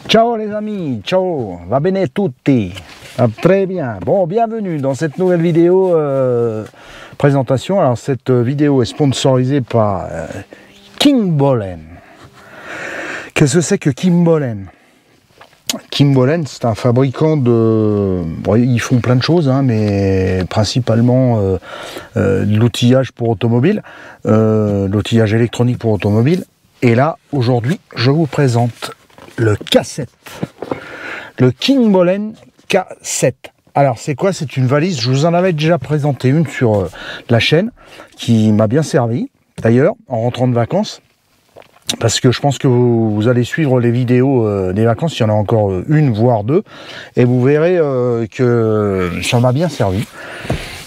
Ciao les amis, ciao, va bene tutti, très bien. Bon, bienvenue dans cette nouvelle vidéo présentation. Alors cette vidéo est sponsorisée par Kimbolen. Qu'est-ce que c'est que Kimbolen? Kimbolen, c'est un fabricant de... Bon, ils font plein de choses, hein, mais principalement de l'outillage pour automobile, l'outillage électronique pour automobile. Et là, aujourd'hui, je vous présente le K7, le Kimbolen K7. Alors c'est quoi? C'est une valise, je vous en avais déjà présenté une sur la chaîne qui m'a bien servi d'ailleurs en rentrant de vacances, parce que je pense que vous allez suivre les vidéos des vacances, il y en a encore une voire deux, et vous verrez que ça m'a bien servi.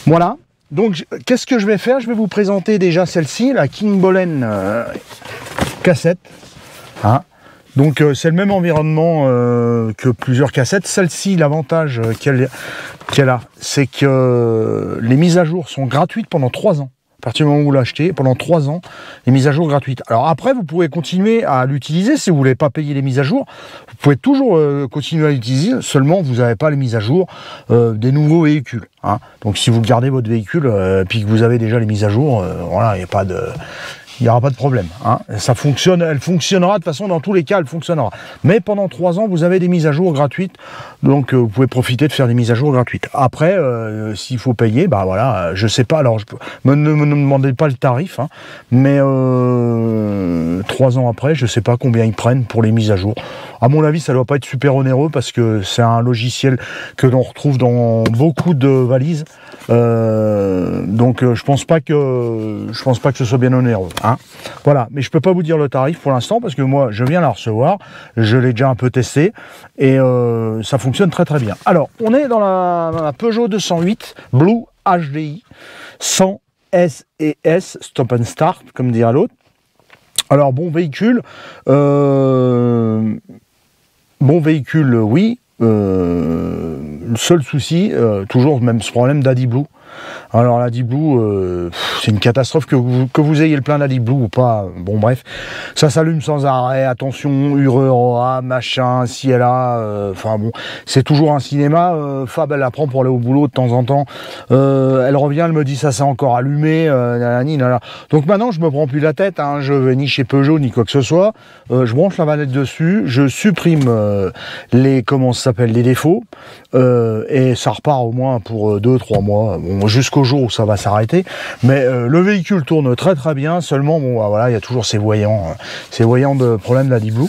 Voilà, donc qu'est-ce que je vais faire? Je vais vous présenter déjà celle-ci, la Kimbolen K7, hein. Donc c'est le même environnement que plusieurs cassettes. Celle-ci, l'avantage qu'elle a, c'est que les mises à jour sont gratuites pendant 3 ans. À partir du moment où vous l'achetez, pendant 3 ans, les mises à jour gratuites. Alors après, vous pouvez continuer à l'utiliser si vous ne voulez pas payer les mises à jour. Vous pouvez toujours continuer à l'utiliser, seulement vous n'avez pas les mises à jour des nouveaux véhicules, hein. Donc si vous gardez votre véhicule puis que vous avez déjà les mises à jour, voilà, il n'y a pas de... Il n'y aura pas de problème, hein. Ça fonctionne, elle fonctionnera, de toute façon, dans tous les cas, elle fonctionnera. Mais pendant 3 ans, vous avez des mises à jour gratuites, donc vous pouvez profiter de faire des mises à jour gratuites. Après, s'il faut payer, bah voilà, je sais pas, alors ne me demandez pas le tarif, hein, mais 3 ans après, je sais pas combien ils prennent pour les mises à jour. À mon avis, ça doit pas être super onéreux, parce que c'est un logiciel que l'on retrouve dans beaucoup de valises, donc je pense pas que ce soit bien onéreux, hein. Voilà, mais je peux pas vous dire le tarif pour l'instant parce que moi je viens la recevoir, je l'ai déjà un peu testé et ça fonctionne très très bien. Alors on est dans la Peugeot 208 Blue HDI 100 S et S Stop and Start comme dirait l'autre. Alors bon véhicule, oui. Le seul souci, toujours même ce problème d'AdiBlue. Alors l'AdiBlue, c'est une catastrophe que vous ayez le plein d'AdiBlue ou pas. Bon bref, ça s'allume sans arrêt. Attention, hurera, machin, si elle a. Enfin bon, c'est toujours un cinéma. Fab, elle la prend pour aller au boulot de temps en temps. Elle revient, elle me dit ça s'est encore allumé. Nanani, nanana. Donc maintenant, je me prends plus la tête. Hein, je vais ni chez Peugeot ni quoi que ce soit. Je branche la manette dessus, je supprime les défauts et ça repart au moins pour 2-3 mois. Bon, jusqu'au jour où ça va s'arrêter, mais le véhicule tourne très très bien, seulement bon bah, voilà, il y a toujours ces voyants de problème d'AdiBlue.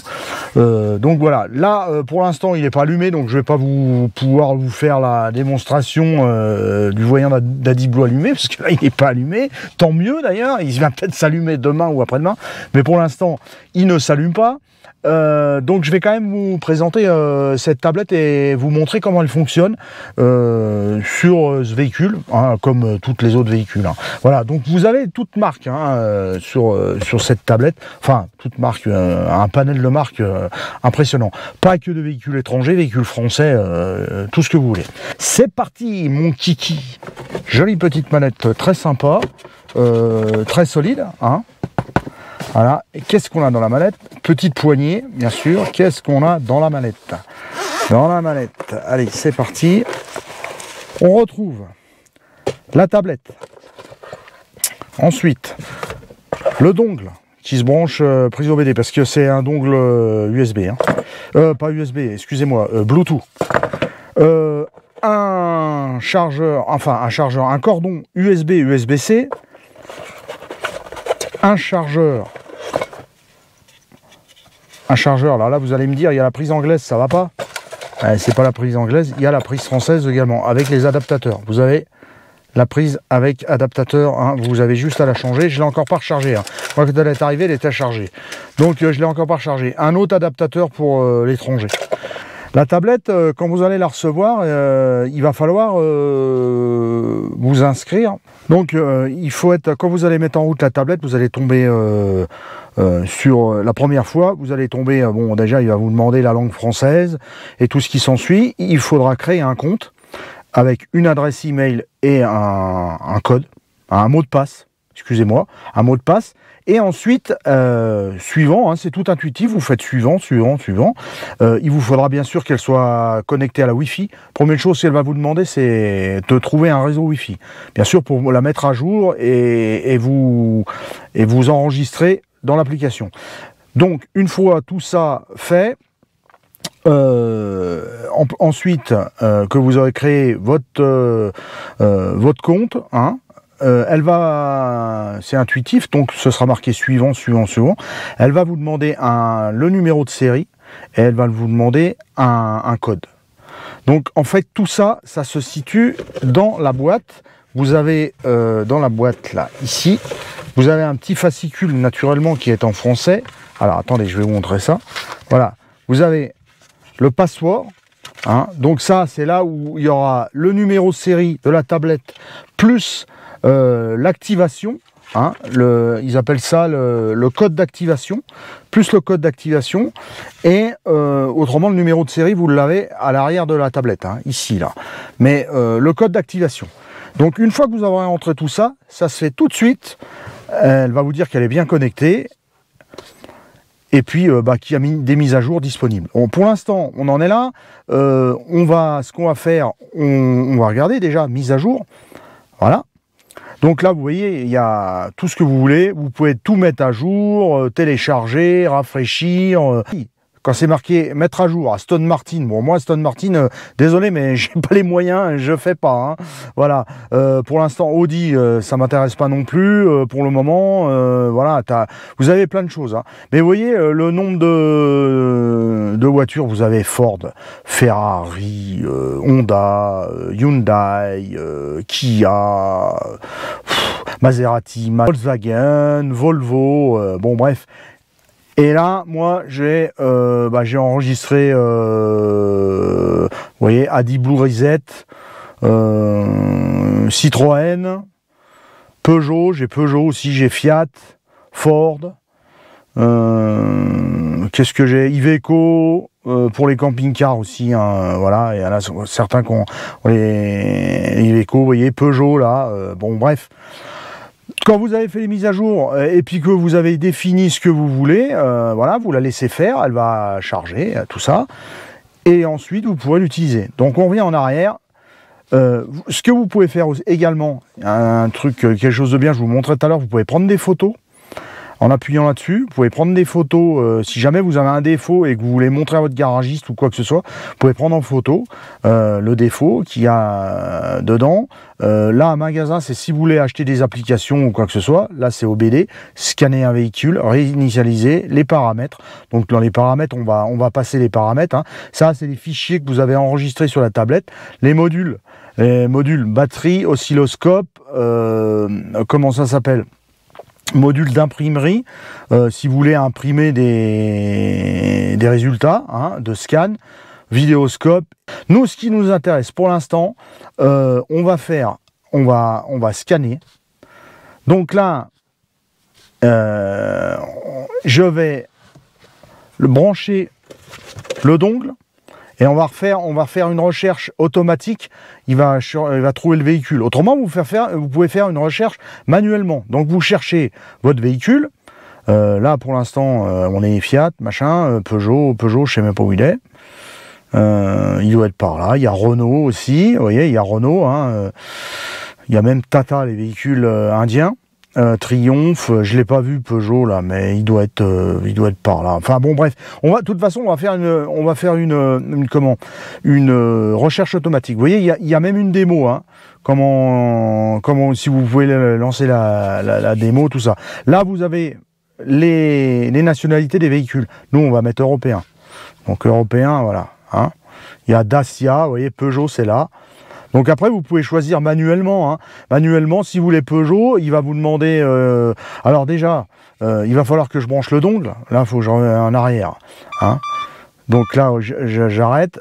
Donc voilà, là pour l'instant il n'est pas allumé, donc je vais pas pouvoir vous faire la démonstration du voyant d'AdiBlue allumé, parce que là il n'est pas allumé, tant mieux d'ailleurs, il va peut-être s'allumer demain ou après-demain, mais pour l'instant il ne s'allume pas. Donc je vais quand même vous présenter cette tablette et vous montrer comment elle fonctionne sur ce véhicule, hein, comme toutes les autres véhicules, hein. Voilà, donc vous avez toute marque, hein, sur cette tablette, enfin toute marque, un panel de marques impressionnant. Pas que de véhicules étrangers, véhicules français, tout ce que vous voulez. C'est parti mon kiki. Jolie petite manette très sympa, très solide, hein. Voilà, et qu'est-ce qu'on a dans la mallette? Petite poignée, bien sûr. Qu'est-ce qu'on a dans la mallette? Dans la mallette, allez, c'est parti. On retrouve la tablette. Ensuite, le dongle qui se branche prise OBD, parce que c'est un dongle USB. Hein. Pas USB, excusez-moi, Bluetooth. Un chargeur, un cordon USB, USB-C. Un chargeur, alors là vous allez me dire, il y a la prise anglaise, ça va pas? C'est pas la prise anglaise, il y a la prise française également, avec les adaptateurs. Vous avez la prise avec adaptateur, hein, vous avez juste à la changer. Je l'ai encore pas rechargée, hein. Moi quand elle est arrivée, elle était chargée. Donc je l'ai encore pas rechargée. Un autre adaptateur pour l'étranger. La tablette, quand vous allez la recevoir, il va falloir vous inscrire. Donc il faut être, quand vous allez mettre en route la tablette, vous allez tomber sur la première fois, vous allez tomber, bon déjà il va vous demander la langue française et tout ce qui s'ensuit. Il faudra créer un compte avec une adresse email et un code, un mot de passe, excusez-moi, un mot de passe. Et ensuite, suivant, hein, c'est tout intuitif, vous faites suivant, suivant, suivant. Il vous faudra bien sûr qu'elle soit connectée à la Wi-Fi. Première chose qu'elle va vous demander, c'est de trouver un réseau Wi-Fi. Bien sûr, pour la mettre à jour et vous enregistrer dans l'application. Donc, une fois tout ça fait, ensuite que vous aurez créé votre compte, hein, c'est intuitif, donc ce sera marqué suivant, suivant, suivant. Elle va vous demander le numéro de série et elle va vous demander un code. Donc en fait tout ça, ça se situe dans la boîte. Vous avez dans la boîte là, ici, vous avez un petit fascicule naturellement qui est en français. Alors attendez, je vais vous montrer ça. Voilà, vous avez le password, hein. Donc ça c'est là où il y aura le numéro de série de la tablette plus l'activation, hein, ils appellent ça le code d'activation, plus le code d'activation, et autrement le numéro de série vous l'avez à l'arrière de la tablette, hein, ici là, mais le code d'activation. Donc une fois que vous aurez entré tout ça, ça se fait tout de suite, elle va vous dire qu'elle est bien connectée, et puis qu'il y a des mises à jour disponibles. Bon, pour l'instant, on en est là. Ce qu'on va faire, on va regarder déjà mise à jour. Voilà. Donc là, vous voyez, il y a tout ce que vous voulez. Vous pouvez tout mettre à jour, télécharger, rafraîchir. Quand c'est marqué mettre à jour à Stone Martin, bon moi Stone Martin, désolé mais j'ai pas les moyens, je fais pas, hein. Voilà, pour l'instant Audi ça m'intéresse pas non plus, pour le moment, voilà, vous avez plein de choses, hein. Mais vous voyez le nombre de voitures, vous avez Ford, Ferrari, Honda, Hyundai, Kia, Maserati, Volkswagen, Volvo, bon bref. Et là, moi, j'ai enregistré, vous voyez, Adi Blue Reset, Citroën, Peugeot, j'ai Peugeot aussi, j'ai Fiat, Ford, qu'est-ce que j'ai, Iveco, pour les camping-cars aussi, hein, voilà, il y en a certains qui ont les Iveco, vous voyez, Peugeot, là, bon, bref. Quand vous avez fait les mises à jour et puis que vous avez défini ce que vous voulez, voilà, vous la laissez faire, elle va charger, tout ça, et ensuite vous pourrez l'utiliser. Donc on revient en arrière. Ce que vous pouvez faire également, un truc, quelque chose de bien, je vous montrais tout à l'heure, vous pouvez prendre des photos. En appuyant là-dessus, vous pouvez prendre des photos, si jamais vous avez un défaut et que vous voulez montrer à votre garagiste ou quoi que ce soit, vous pouvez prendre en photo le défaut qu'il y a dedans. Là, un magasin, c'est si vous voulez acheter des applications ou quoi que ce soit, là c'est OBD, scanner un véhicule, réinitialiser les paramètres. Donc dans les paramètres, on va passer les paramètres, hein. Ça, c'est les fichiers que vous avez enregistrés sur la tablette. Les modules batterie, oscilloscope, comment ça s'appelle ? Module d'imprimerie, si vous voulez imprimer des résultats, hein, de scan, vidéoscope. Nous, ce qui nous intéresse pour l'instant, on va scanner. Donc là, je vais brancher le dongle. Et on va faire une recherche automatique, il va trouver le véhicule. Autrement, vous pouvez faire une recherche manuellement. Donc vous cherchez votre véhicule, là pour l'instant on est Fiat, machin, Peugeot, je sais même pas où il est. Il doit être par là, il y a Renault aussi, vous voyez, il y a Renault, hein, il y a même Tata, les véhicules indiens. Triomphe, je l'ai pas vu Peugeot là, mais il doit être par là. Enfin bon, bref, de toute façon, on va faire une recherche automatique. Vous voyez, il y a même une démo, hein. Comment, si vous pouvez lancer la démo, tout ça. Là, vous avez les nationalités des véhicules. Nous, on va mettre européen. Donc européen, voilà. Hein. Il y a Dacia, vous voyez, Peugeot, c'est là. Donc après, vous pouvez choisir manuellement, hein. Manuellement, si vous voulez Peugeot, il va vous demander... alors déjà, il va falloir que je branche le dongle. Là, il faut que je revienne en arrière, hein. Donc là, j'arrête.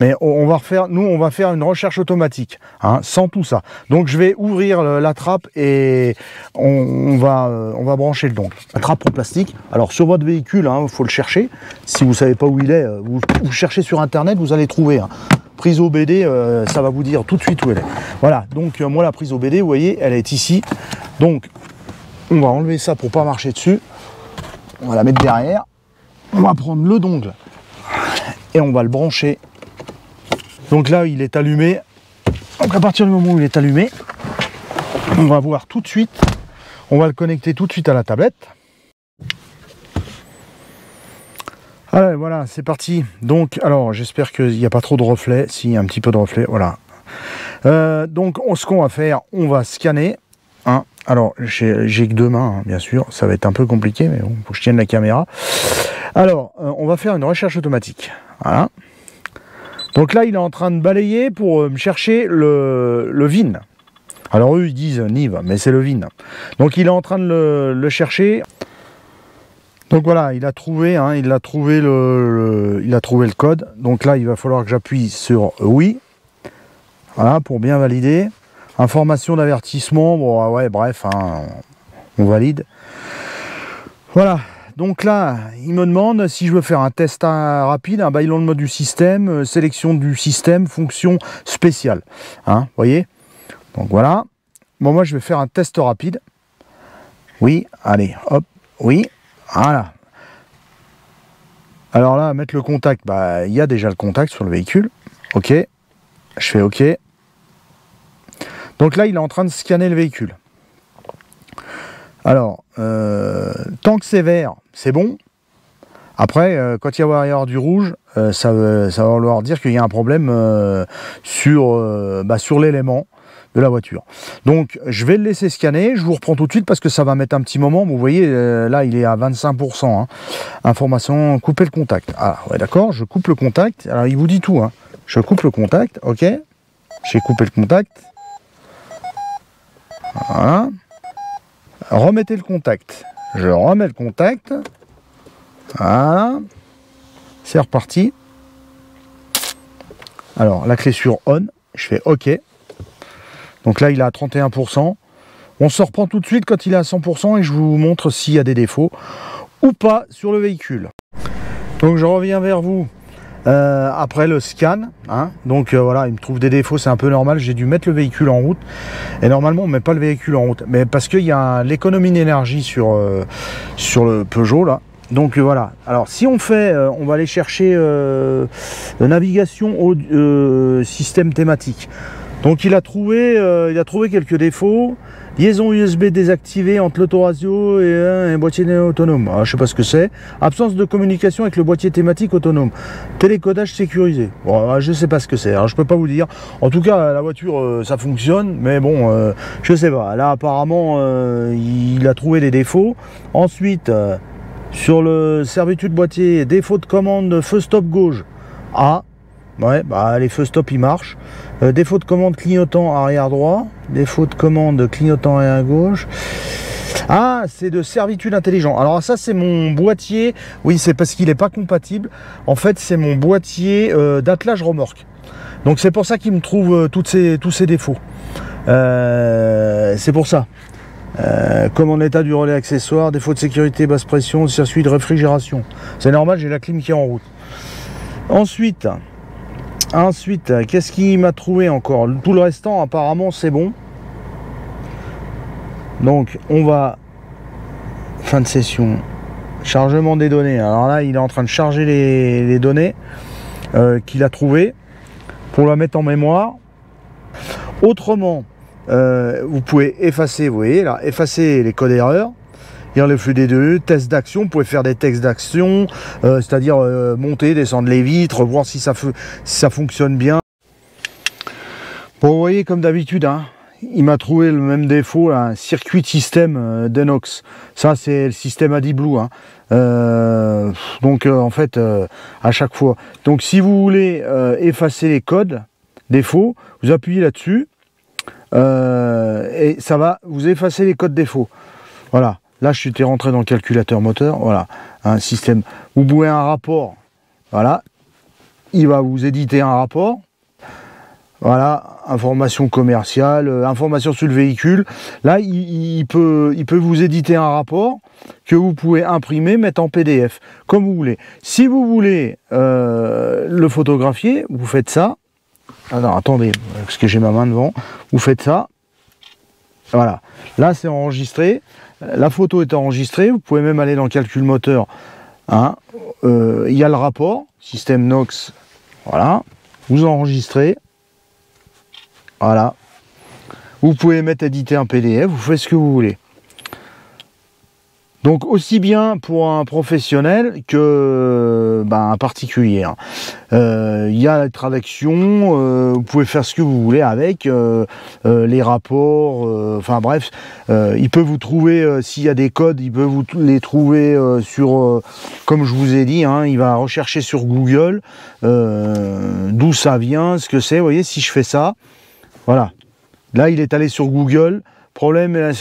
Mais on va faire une recherche automatique, hein, sans tout ça. Donc je vais ouvrir la trappe et on va brancher le dongle. La trappe en plastique. Alors sur votre véhicule, il faut le chercher. Si vous ne savez pas où il est, vous cherchez sur Internet, vous allez trouver, hein. Prise OBD, ça va vous dire tout de suite où elle est. Voilà, donc moi la prise OBD, vous voyez, elle est ici. Donc On va enlever ça pour pas marcher dessus. On va la mettre derrière. On va prendre le dongle et on va le brancher. Donc là, il est allumé. Donc à partir du moment où il est allumé, on va voir tout de suite. On va le connecter tout de suite à la tablette. Allez, voilà, c'est parti. Donc, alors, j'espère qu'il n'y a pas trop de reflets. Si, il y a un petit peu de reflets, voilà. Donc, ce qu'on va faire, on va scanner. Hein. Alors, j'ai que 2 mains, hein, bien sûr. Ça va être un peu compliqué, mais bon, faut que je tienne la caméra. Alors, on va faire une recherche automatique. Voilà. Donc là, il est en train de balayer pour me chercher le VIN. Alors, eux, ils disent NIV, mais c'est le VIN. Donc, il est en train de le chercher. Donc voilà, il a trouvé, hein, il a trouvé le code. Donc là, il va falloir que j'appuie sur oui. Voilà, pour bien valider. Information d'avertissement, bon ouais, bref, hein, on valide. Voilà, donc là, il me demande si je veux faire un test rapide, un baillon de mode du système, sélection du système, fonction spéciale. Hein, voyez? Donc voilà. Bon, moi, je vais faire un test rapide. Oui, allez, hop, oui. Voilà. Alors là, mettre le contact, bah, il y a déjà le contact sur le véhicule. Ok. Je fais OK. Donc là, il est en train de scanner le véhicule. Alors, tant que c'est vert, c'est bon. Après, quand il va y avoir du rouge, ça va vouloir dire qu'il y a un problème sur l'élément de la voiture. Donc, je vais le laisser scanner. Je vous reprends tout de suite parce que ça va mettre un petit moment. Vous voyez, là, il est à 25%. Hein. Information, couper le contact. Ah, ouais, d'accord, je coupe le contact. Alors, il vous dit tout. Hein. Je coupe le contact, OK. J'ai coupé le contact. Voilà. Remettez le contact. Je remets le contact. Voilà. C'est reparti. Alors, la clé sur on. Je fais OK. Donc là, il est à 31%. On se reprend tout de suite quand il est à 100% et je vous montre s'il y a des défauts ou pas sur le véhicule. Donc je reviens vers vous après le scan. Hein. Donc voilà, il me trouve des défauts, c'est un peu normal. J'ai dû mettre le véhicule en route. Et normalement, on ne met pas le véhicule en route. Mais parce qu'il y a l'économie d'énergie sur le Peugeot là. Donc voilà. Alors si on fait, on va aller chercher navigation au système thématique. Donc il a trouvé quelques défauts. Liaison USB désactivée entre l'autoradio et un boîtier autonome. Ah, je ne sais pas ce que c'est. Absence de communication avec le boîtier thématique autonome. Télécodage sécurisé. Bon, je ne sais pas ce que c'est. Alors je ne peux pas vous dire. En tout cas, la voiture, ça fonctionne. Mais bon, je ne sais pas. Là, apparemment, il a trouvé des défauts. Ensuite, sur le servitude boîtier, défaut de commande feu stop gauche. Ah. Ouais, bah les feux stop ils marchent. Défaut de commande clignotant arrière droit. Défaut de commande clignotant arrière gauche. Ah, c'est de servitude intelligent. Alors ça c'est mon boîtier. Oui, c'est parce qu'il n'est pas compatible. En fait, c'est mon boîtier d'attelage remorque. Donc c'est pour ça qu'il me trouve tous ces défauts. C'est pour ça. Comme en état du relais accessoire, défaut de sécurité, basse pression, circuit de réfrigération. C'est normal, j'ai la clim qui est en route. Ensuite, qu'est-ce qu'il m'a trouvé encore? Tout le restant, apparemment, c'est bon. Donc, on va... Fin de session. Chargement des données. Alors là, il est en train de charger les données qu'il a trouvées pour la mettre en mémoire. Autrement, vous pouvez effacer, vous voyez là, effacer les codes erreurs. Lire le flux des deux, tests d'action, vous pouvez faire des tests d'action, c'est-à-dire monter, descendre les vitres, voir si ça fonctionne bien. Bon, vous voyez, comme d'habitude, hein, il m'a trouvé le même défaut, là, un circuit système d'Enox. Ça, c'est le système AdiBlue. Hein. Donc, en fait, à chaque fois. Donc, si vous voulez effacer les codes défauts, vous appuyez là-dessus et ça va vous effacer les codes défauts. Voilà. Là, je suis rentré dans le calculateur moteur. Voilà, un système. Vous pouvez un rapport. Voilà, il va vous éditer un rapport. Voilà, information commerciale, information sur le véhicule. Là, il peut vous éditer un rapport que vous pouvez imprimer, mettre en PDF, comme vous voulez. Si vous voulez le photographier, vous faites ça. Alors, attendez, parce que j'ai ma main devant. Vous faites ça. Voilà, là c'est enregistré, la photo est enregistrée, vous pouvez même aller dans le calcul moteur, hein. Il y a le rapport, système Nox, voilà, vous enregistrez, voilà, vous pouvez mettre éditer un PDF, vous faites ce que vous voulez. Donc aussi bien pour un professionnel que un particulier. Il y a la traduction, vous pouvez faire ce que vous voulez avec, les rapports, enfin bref, il peut vous trouver, s'il y a des codes, il peut vous les trouver sur, comme je vous ai dit, hein, il va rechercher sur Google d'où ça vient, ce que c'est, vous voyez, si je fais ça, voilà, là il est allé sur Google. Problème,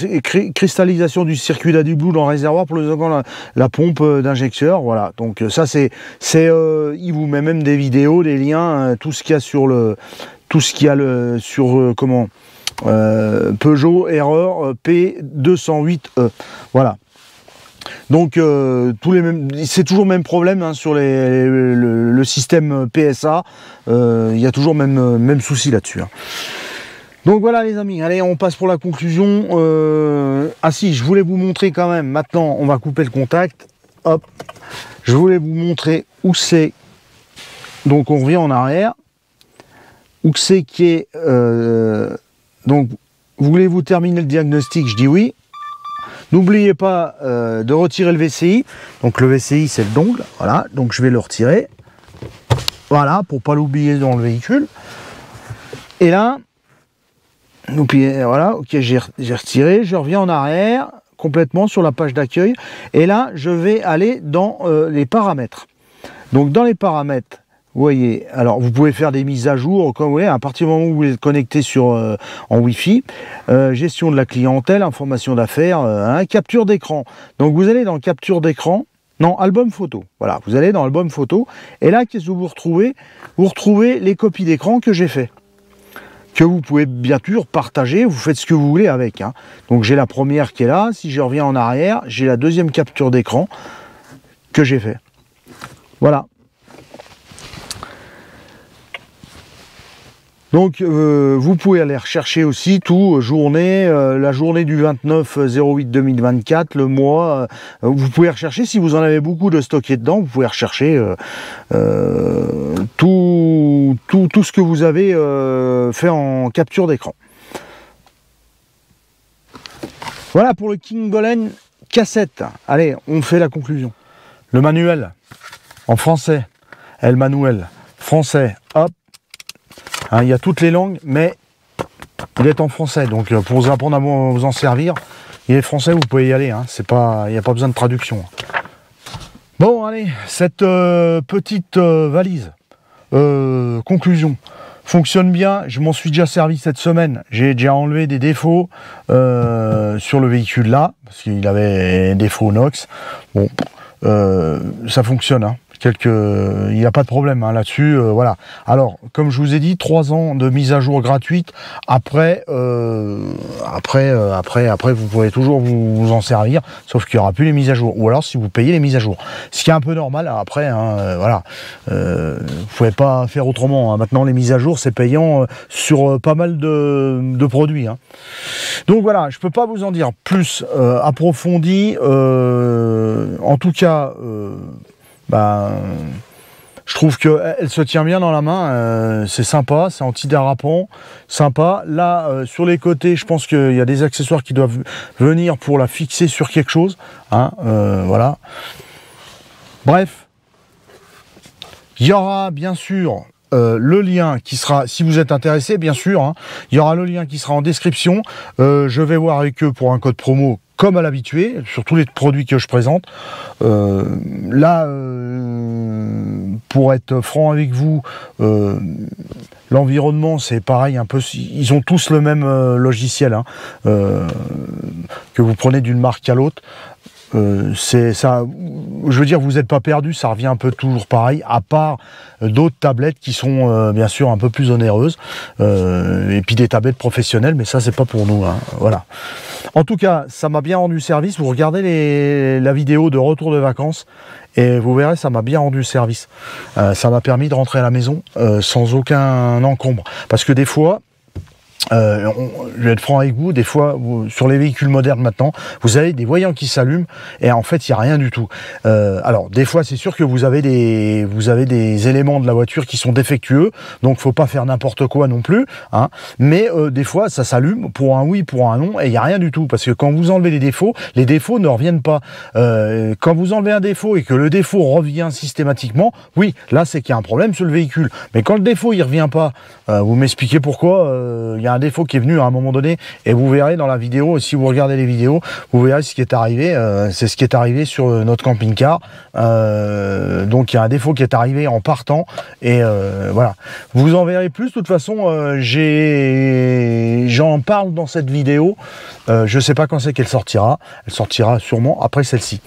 cristallisation du circuit d'Adublu dans le réservoir pour la pompe d'injecteur, voilà. Donc ça il vous met même des vidéos, des liens, tout ce qu'il y a sur Peugeot erreur P208E, voilà. Donc c'est toujours le même problème, hein, sur le système PSA, il y a toujours même souci là-dessus, hein. Donc voilà les amis, allez on passe pour la conclusion. Ah si, je voulais vous montrer quand même, maintenant on va couper le contact, hop, je voulais vous montrer où c'est, donc on revient en arrière, où c'est qui est, donc voulez-vous terminer le diagnostic, je dis oui. N'oubliez pas de retirer le VCI, donc le VCI c'est le dongle, voilà, donc je vais le retirer, voilà, pour pas l'oublier dans le véhicule, et là, donc voilà, ok, j'ai retiré, je reviens en arrière complètement sur la page d'accueil et là je vais aller dans les paramètres. Donc dans les paramètres, vous voyez, alors vous pouvez faire des mises à jour comme vous voulez à partir du moment où vous êtes connecté sur en Wi-Fi, gestion de la clientèle, information d'affaires, hein, capture d'écran. Donc vous allez dans capture d'écran. Non, album photo. Voilà, vous allez dans album photo et là qu'est-ce que vous retrouvez? Vous retrouvez les copies d'écran que j'ai fait, que vous pouvez bien sûr partager, vous faites ce que vous voulez avec, hein. Donc j'ai la première qui est là, si je reviens en arrière, j'ai la deuxième capture d'écran que j'ai fait. Voilà. Donc vous pouvez aller rechercher aussi tout, journée, la journée du 29/08/2024, le mois, vous pouvez rechercher, si vous en avez beaucoup de stocké dedans, vous pouvez rechercher tout ce que vous avez fait en capture d'écran. Voilà pour le Kingolen cassette. Allez, on fait la conclusion. Le manuel, en français, El Manuel, français, hop. Hein, il y a toutes les langues, mais il est en français, donc pour vous apprendre à vous en servir, il est français, vous pouvez y aller, hein, il n'y a pas besoin de traduction. Bon, allez, cette petite valise, conclusion, fonctionne bien, je m'en suis déjà servi cette semaine, j'ai déjà enlevé des défauts sur le véhicule là, parce qu'il avait des défauts Nox, bon, ça fonctionne, hein. Il n'y a pas de problème, hein, là-dessus, voilà. Alors, comme je vous ai dit, 3 ans de mise à jour gratuite. Après, vous pouvez toujours vous en servir, sauf qu'il n'y aura plus les mises à jour. Ou alors, si vous payez les mises à jour, ce qui est un peu normal. Après, hein, voilà, vous pouvez pas faire autrement, hein. Maintenant, les mises à jour, c'est payant sur pas mal de produits, hein. Donc voilà, je peux pas vous en dire plus approfondi. En tout cas. Je trouve qu'elle se tient bien dans la main, c'est sympa, c'est antidérapant, sympa. Là, sur les côtés, je pense qu'il y a des accessoires qui doivent venir pour la fixer sur quelque chose, hein, voilà. Bref, il y aura bien sûr le lien qui sera, si vous êtes intéressé, bien sûr, hein, il y aura le lien qui sera en description. Je vais voir avec eux pour un code promo, comme à l'habitué, sur tous les produits que je présente. Là, pour être franc avec vous, l'environnement, c'est pareil, un peu. Ils ont tous le même logiciel, hein, que vous prenez d'une marque à l'autre. C'est ça, je veux dire, vous n'êtes pas perdu, ça revient un peu toujours pareil, à part d'autres tablettes qui sont bien sûr un peu plus onéreuses, et puis des tablettes professionnelles, mais ça c'est pas pour nous, hein, voilà. En tout cas, ça m'a bien rendu service. Vous regardez la vidéo de retour de vacances et vous verrez, ça m'a bien rendu service. Ça m'a permis de rentrer à la maison sans aucun encombre, parce que des fois, je vais être franc avec vous, des fois, sur les véhicules modernes maintenant, vous avez des voyants qui s'allument et en fait, il n'y a rien du tout. Alors, des fois, c'est sûr que vous avez des éléments de la voiture qui sont défectueux, donc faut pas faire n'importe quoi non plus, hein, mais des fois, ça s'allume pour un oui, pour un non, et il n'y a rien du tout, parce que quand vous enlevez les défauts ne reviennent pas. Quand vous enlevez un défaut et que le défaut revient systématiquement, oui, là, c'est qu'il y a un problème sur le véhicule. Mais quand le défaut, il revient pas, vous m'expliquez pourquoi il y a un défaut qui est venu à un moment donné, et vous verrez dans la vidéo, si vous regardez les vidéos, vous verrez ce qui est arrivé. C'est ce qui est arrivé sur notre camping-car. Donc il y a un défaut qui est arrivé en partant, et voilà. Vous en verrez plus. De toute façon, j'en parle dans cette vidéo. Je sais pas quand c'est qu'elle sortira. Elle sortira sûrement après celle-ci.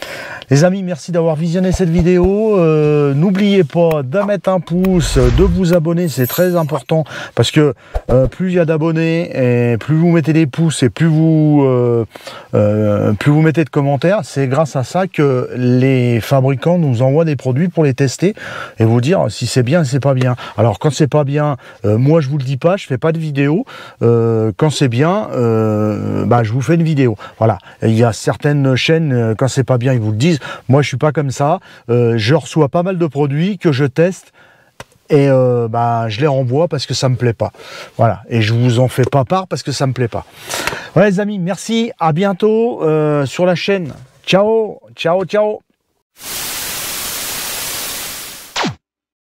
Les amis, merci d'avoir visionné cette vidéo. N'oubliez pas de mettre un pouce, de vous abonner, c'est très important, parce que plus il y a d'abonnés, et plus vous mettez des pouces et plus vous mettez de commentaires, c'est grâce à ça que les fabricants nous envoient des produits pour les tester et vous dire si c'est bien, c'est pas bien. Alors quand c'est pas bien, moi je vous le dis pas, je fais pas de vidéo. Quand c'est bien, je vous fais une vidéo. Voilà. Et il y a certaines chaînes, quand c'est pas bien, ils vous le disent. Moi je suis pas comme ça. Je reçois pas mal de produits que je teste. Et je les renvoie parce que ça me plaît pas. Voilà. Et je vous en fais pas part parce que ça me plaît pas. Voilà les amis, merci, à bientôt sur la chaîne. Ciao, ciao, ciao.